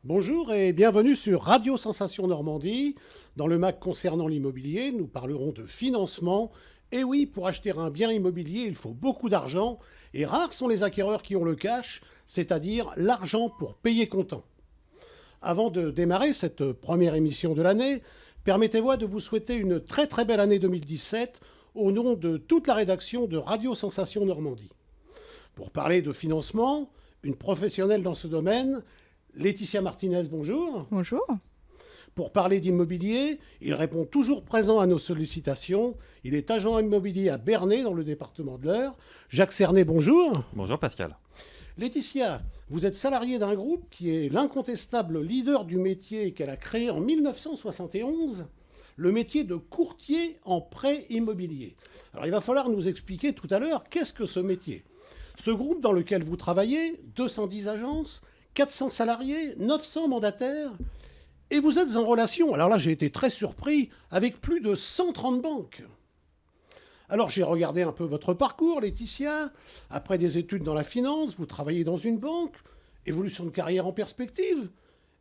Bonjour et bienvenue sur Radio Sensation Normandie. Dans le MAC concernant l'immobilier, nous parlerons de financement. Et oui, pour acheter un bien immobilier, il faut beaucoup d'argent et rares sont les acquéreurs qui ont le cash, c'est-à-dire l'argent pour payer comptant. Avant de démarrer cette première émission de l'année, permettez-moi de vous souhaiter une très très belle année 2017 au nom de toute la rédaction de Radio Sensation Normandie. Pour parler de financement, une professionnelle dans ce domaine, Laetitia Martinez, bonjour. Bonjour. Pour parler d'immobilier, il répond toujours présent à nos sollicitations. Il est agent immobilier à Bernay, dans le département de l'Eure. Jacques Cernet, bonjour. Bonjour Pascal. Laetitia, vous êtes salarié d'un groupe qui est l'incontestable leader du métier qu'elle a créé en 1971, le métier de courtier en prêt immobilier. Alors il va falloir nous expliquer tout à l'heure qu'est-ce que ce métier. Ce groupe dans lequel vous travaillez, 210 agences, 400 salariés, 900 mandataires, et vous êtes en relation, alors là j'ai été très surpris, avec plus de 130 banques. Alors j'ai regardé un peu votre parcours, Laetitia. Après des études dans la finance, vous travaillez dans une banque, évolution de carrière en perspective,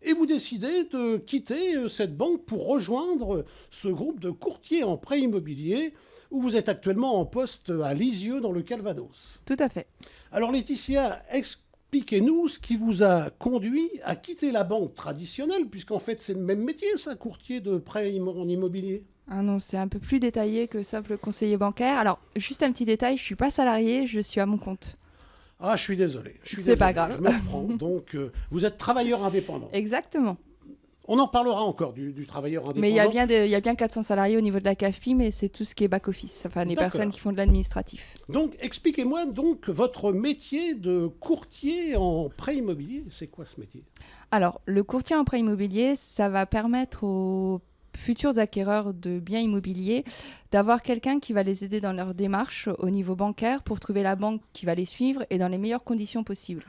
et vous décidez de quitter cette banque pour rejoindre ce groupe de courtiers en prêt immobilier où vous êtes actuellement en poste à Lisieux dans le Calvados. Tout à fait. Alors Laetitia, expliquez-nous ce qui vous a conduit à quitter la banque traditionnelle, puisqu'en fait c'est le même métier, ça, courtier de prêt en immobilier. Ah non, c'est un peu plus détaillé que simple conseiller bancaire. Alors, juste un petit détail, je suis pas salarié, je suis à mon compte. Ah, je suis désolé. C'est pas grave. Je me reprends. Donc, vous êtes travailleur indépendant. Exactement. On en parlera encore du travailleur indépendant. Mais il y a bien 400 salariés au niveau de la CAFPI, mais c'est tout ce qui est back-office, enfin les D'accord. personnes qui font de l'administratif. Donc, expliquez-moi donc votre métier de courtier en prêt immobilier. C'est quoi ce métier? Alors, le courtier en prêt immobilier, ça va permettre aux futurs acquéreurs de biens immobiliers d'avoir quelqu'un qui va les aider dans leur démarche au niveau bancaire pour trouver la banque qui va les suivre et dans les meilleures conditions possibles.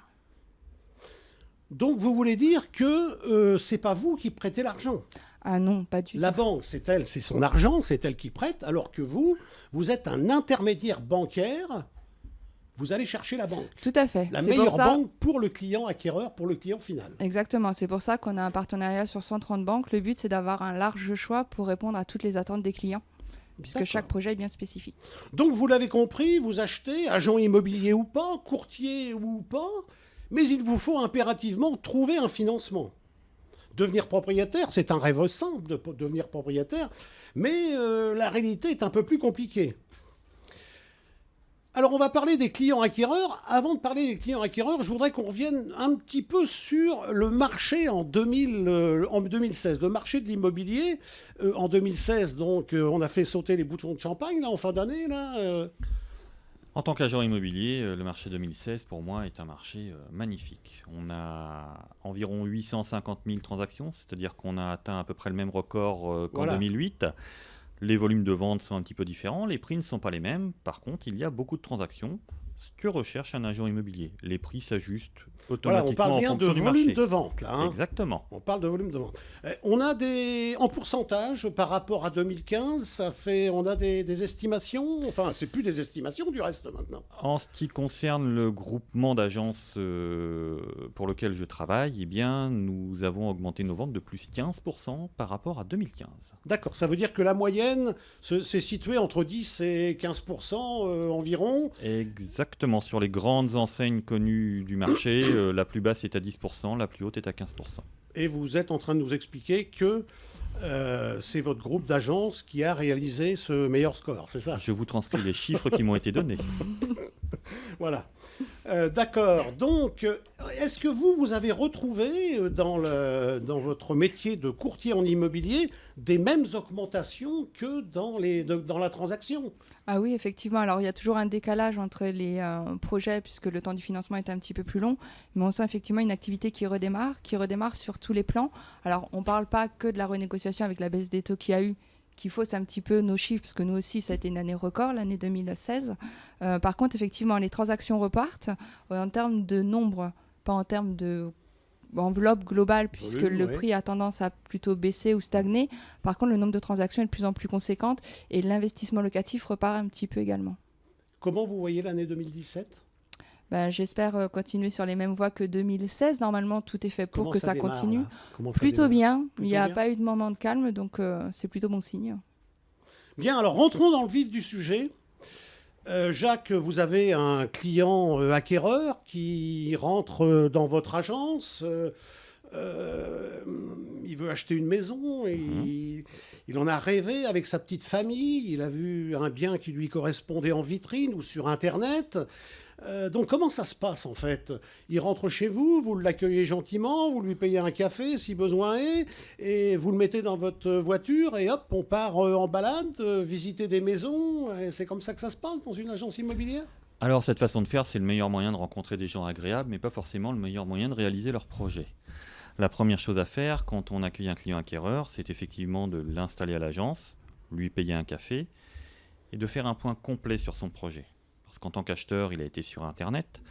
Donc, vous voulez dire que c'est pas vous qui prêtez l'argent. Ah non, pas du tout. La banque, c'est elle, c'est son argent, c'est elle qui prête, alors que vous êtes un intermédiaire bancaire. Vous allez chercher la banque. Tout à fait. La C'est meilleure pour ça... banque pour le client acquéreur, pour le client final. Exactement, c'est pour ça qu'on a un partenariat sur 130 banques. Le but, c'est d'avoir un large choix pour répondre à toutes les attentes des clients, puisque D'accord. chaque projet est bien spécifique. Donc, vous l'avez compris, vous achetez, agent immobilier ou pas, courtier ou pas, mais il vous faut impérativement trouver un financement. Devenir propriétaire, c'est un rêve simple de devenir propriétaire, mais la réalité est un peu plus compliquée. Alors, on va parler des clients acquéreurs. Avant de parler des clients acquéreurs, je voudrais qu'on revienne un petit peu sur le marché en 2016, le marché de l'immobilier. En 2016, donc, on a fait sauter les bouchons de champagne, là, en fin d'année, là. En tant qu'agent immobilier, le marché 2016 pour moi est un marché magnifique. On a environ 850 000 transactions, c'est-à-dire qu'on a atteint à peu près le même record qu'en Voilà. 2008. Les volumes de vente sont un petit peu différents, les prix ne sont pas les mêmes. Par contre, il y a beaucoup de transactions. Ce que recherche un agent immobilier. Les prix s'ajustent Voilà, automatiquement on parle en bien de fonction du volume marché. de vente, là. Hein. Exactement. On parle de volume de vente. On a en pourcentage par rapport à 2015, on a des estimations. Enfin, c'est plus des estimations du reste maintenant. En ce qui concerne le groupement d'agences pour lequel je travaille, eh bien, nous avons augmenté nos ventes de plus 15% par rapport à 2015. D'accord, ça veut dire que la moyenne s'est située entre 10 et 15% environ. Exactement, sur les grandes enseignes connues du marché, la plus basse est à 10%, la plus haute est à 15%. Et vous êtes en train de nous expliquer que c'est votre groupe d'agences qui a réalisé ce meilleur score, c'est ça? Je vous transcris les chiffres qui m'ont été donnés. Voilà. D'accord. Donc, est-ce que vous avez retrouvé dans votre métier de courtier en immobilier des mêmes augmentations que dans la transaction? Ah oui, effectivement. Alors, il y a toujours un décalage entre les projets, puisque le temps du financement est un petit peu plus long. Mais on sent effectivement une activité qui redémarre sur tous les plans. Alors, on ne parle pas que de la renégociation avec la baisse des taux qu'il y a eu, qui fausse un petit peu nos chiffres, parce que nous aussi, ça a été une année record, l'année 2016. Par contre, effectivement, les transactions repartent en termes de nombre, pas en termes de enveloppe globale, puisque le prix a tendance à plutôt baisser ou stagner. Par contre, le nombre de transactions est de plus en plus conséquent et l'investissement locatif repart un petit peu également. Comment vous voyez l'année 2017 ? J'espère continuer sur les mêmes voies que 2016. Normalement, tout est fait pour que ça démarre, continue. là ? Comment ça Plutôt démarre ? bien. Il n'y a bien. pas eu de moment de calme, donc c'est plutôt bon signe. Bien, alors rentrons dans le vif du sujet. Jacques, vous avez un client acquéreur qui rentre dans votre agence. Il veut acheter une maison et il en a rêvé avec sa petite famille. Il a vu un bien qui lui correspondait en vitrine ou sur Internet. Donc comment ça se passe en fait ? Il rentre chez vous, vous l'accueillez gentiment, vous lui payez un café si besoin est, et vous le mettez dans votre voiture et hop, on part en balade, visiter des maisons. Et c'est comme ça que ça se passe dans une agence immobilière ? Alors cette façon de faire, c'est le meilleur moyen de rencontrer des gens agréables, mais pas forcément le meilleur moyen de réaliser leur projet. La première chose à faire quand on accueille un client acquéreur, c'est effectivement de l'installer à l'agence, lui payer un café et de faire un point complet sur son projet. Parce qu'en tant qu'acheteur, il a été sur Internet,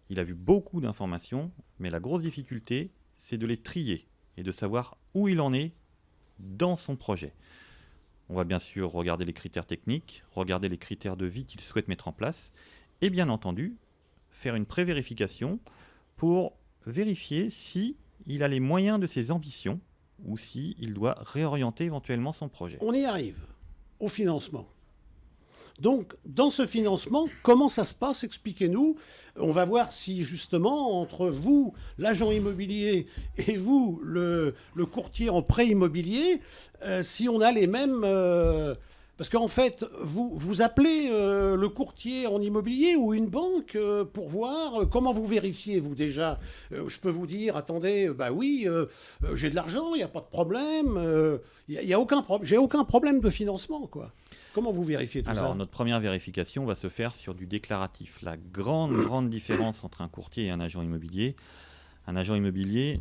il a vu beaucoup d'informations, mais la grosse difficulté, c'est de les trier et de savoir où il en est dans son projet. On va bien sûr regarder les critères techniques, regarder les critères de vie qu'il souhaite mettre en place, et bien entendu, faire une prévérification pour vérifier si il a les moyens de ses ambitions ou si il doit réorienter éventuellement son projet. On y arrive, au financement. Donc, dans ce financement, comment ça se passe ? Expliquez-nous. On va voir si, justement, entre vous, l'agent immobilier, et vous, le courtier en prêt immobilier, si on a les mêmes... Parce qu'en fait, vous appelez le courtier en immobilier ou une banque pour voir comment vous vérifiez, vous déjà. Je peux vous dire, attendez, oui, j'ai de l'argent, il n'y a pas de problème. Y a aucun j'ai aucun problème de financement, quoi. Comment vous vérifiez tout ça ? Alors, notre première vérification va se faire sur du déclaratif. La grande différence entre un courtier et un agent immobilier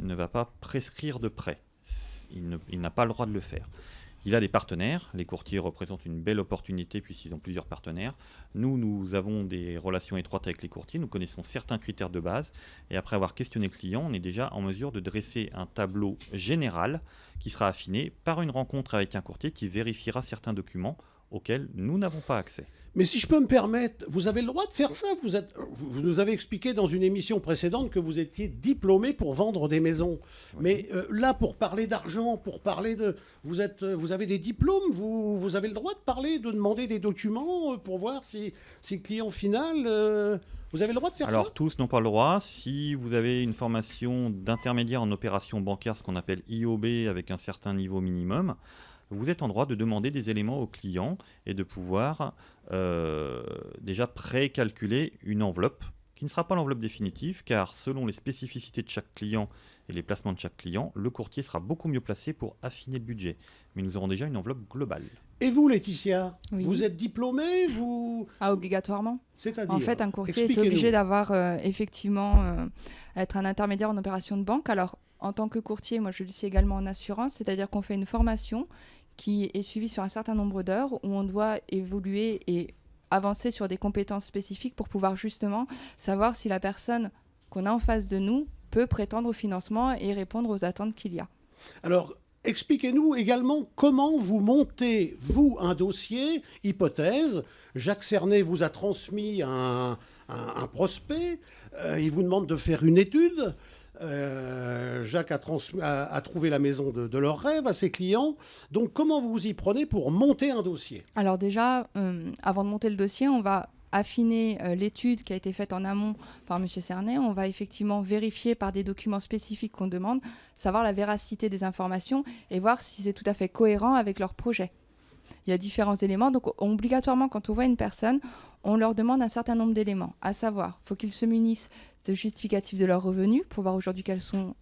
ne va pas prescrire de prêt. Il n'a pas le droit de le faire. Il a des partenaires. Les courtiers représentent une belle opportunité puisqu'ils ont plusieurs partenaires. Nous avons des relations étroites avec les courtiers. Nous connaissons certains critères de base. Et après avoir questionné le client, on est déjà en mesure de dresser un tableau général qui sera affiné par une rencontre avec un courtier qui vérifiera certains documents auxquels nous n'avons pas accès. Mais si je peux me permettre, vous avez le droit de faire ça. Vous nous avez expliqué dans une émission précédente que vous étiez diplômé pour vendre des maisons. Oui. Mais là, pour parler d'argent, pour parler de... Vous avez des diplômes, vous avez le droit de parler, de demander des documents pour voir si le client final... vous avez le droit de faire ça ? Alors, tous n'ont pas le droit. Si vous avez une formation d'intermédiaire en opération bancaire, ce qu'on appelle IOB, avec un certain niveau minimum, vous êtes en droit de demander des éléments au client et de pouvoir déjà précalculer une enveloppe qui ne sera pas l'enveloppe définitive car selon les spécificités de chaque client et les placements de chaque client, le courtier sera beaucoup mieux placé pour affiner le budget. Mais nous aurons déjà une enveloppe globale. Et vous, Laetitia, oui. Vous êtes diplômée obligatoirement. C'est-à-dire ? En fait, un courtier est obligé d'avoir effectivement être un intermédiaire en opération de banque. Alors, en tant que courtier, moi je le suis également en assurance, c'est-à-dire qu'on fait une formation qui est suivie sur un certain nombre d'heures où on doit évoluer et avancer sur des compétences spécifiques pour pouvoir justement savoir si la personne qu'on a en face de nous peut prétendre au financement et répondre aux attentes qu'il y a. Alors, expliquez-nous également comment vous montez, vous, un dossier, hypothèse. Jacques Cernet vous a transmis un prospect, il vous demande de faire une étude. Jacques a trouvé la maison de leur rêve à ses clients. Donc, comment vous vous y prenez pour monter un dossier ? Alors déjà, avant de monter le dossier, on va affiner l'étude qui a été faite en amont par M. Cernet. On va effectivement vérifier par des documents spécifiques qu'on demande, savoir la véracité des informations et voir si c'est tout à fait cohérent avec leur projet. Il y a différents éléments. Donc, obligatoirement, quand on voit une personne, on leur demande un certain nombre d'éléments. À savoir, il faut qu'ils se munissent de justificatifs de leurs revenus pour voir aujourd'hui quelles sont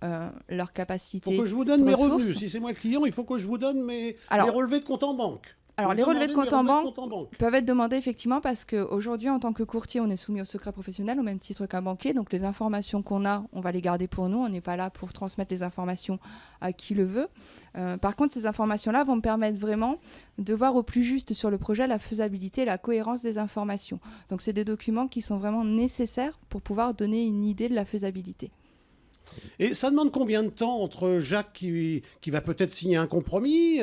leurs capacités. Il faut que je vous donne mes revenus. Si c'est moi le client, il faut que je vous donne les relevés de compte en banque. Alors, les relevés de compte en banque peuvent être demandés effectivement parce qu'aujourd'hui, en tant que courtier, on est soumis au secret professionnel au même titre qu'un banquier. Donc, les informations qu'on a, on va les garder pour nous. On n'est pas là pour transmettre les informations à qui le veut. Par contre, ces informations-là vont me permettre vraiment de voir au plus juste sur le projet la faisabilité, la cohérence des informations. Donc, c'est des documents qui sont vraiment nécessaires pour pouvoir donner une idée de la faisabilité. Et ça demande combien de temps entre Jacques qui va peut-être signer un compromis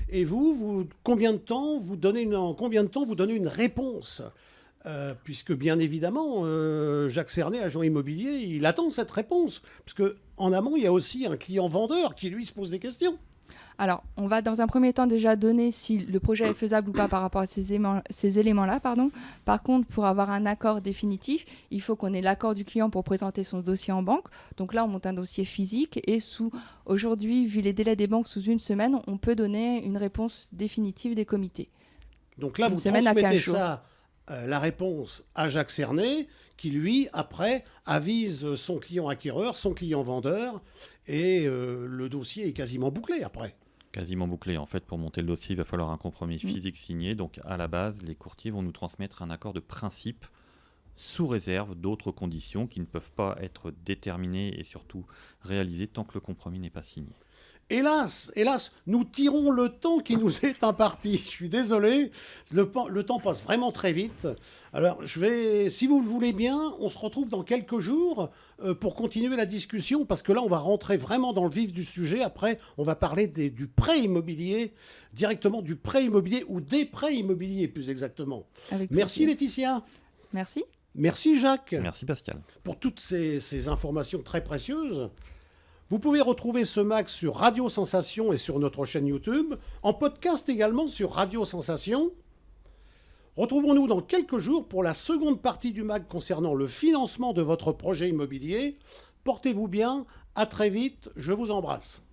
et vous combien de temps vous donnez une réponse puisque bien évidemment, Jacques Cernet, agent immobilier, il attend cette réponse. Parce qu'en amont, il y a aussi un client vendeur qui, lui, se pose des questions. Alors, on va dans un premier temps déjà donner si le projet est faisable ou pas par rapport à ces éléments-là. Par contre, pour avoir un accord définitif, il faut qu'on ait l'accord du client pour présenter son dossier en banque. Donc là, on monte un dossier physique et aujourd'hui, vu les délais des banques, sous une semaine, on peut donner une réponse définitive des comités. Donc là, vous transmettez ça, la réponse à Jacques Cernet, qui lui, après, avise son client acquéreur, son client vendeur, et le dossier est quasiment bouclé après. Quasiment bouclé. En fait, pour monter le dossier, il va falloir un compromis physique signé. Donc, à la base, les courtiers vont nous transmettre un accord de principe sous réserve d'autres conditions qui ne peuvent pas être déterminées et surtout réalisées tant que le compromis n'est pas signé. Hélas, nous tirons le temps qui nous est imparti. Je suis désolé, le temps passe vraiment très vite. Alors, si vous le voulez bien, on se retrouve dans quelques jours pour continuer la discussion, parce que là, on va rentrer vraiment dans le vif du sujet. Après, on va parler du prêt immobilier, directement du prêt immobilier ou des prêts immobiliers, plus exactement. Merci Laetitia. Merci. Merci Jacques. Merci Pascal. Pour toutes ces informations très précieuses. Vous pouvez retrouver ce MAG sur Radio Sensation et sur notre chaîne YouTube, en podcast également sur Radio Sensation. Retrouvons-nous dans quelques jours pour la seconde partie du MAG concernant le financement de votre projet immobilier. Portez-vous bien, à très vite, je vous embrasse.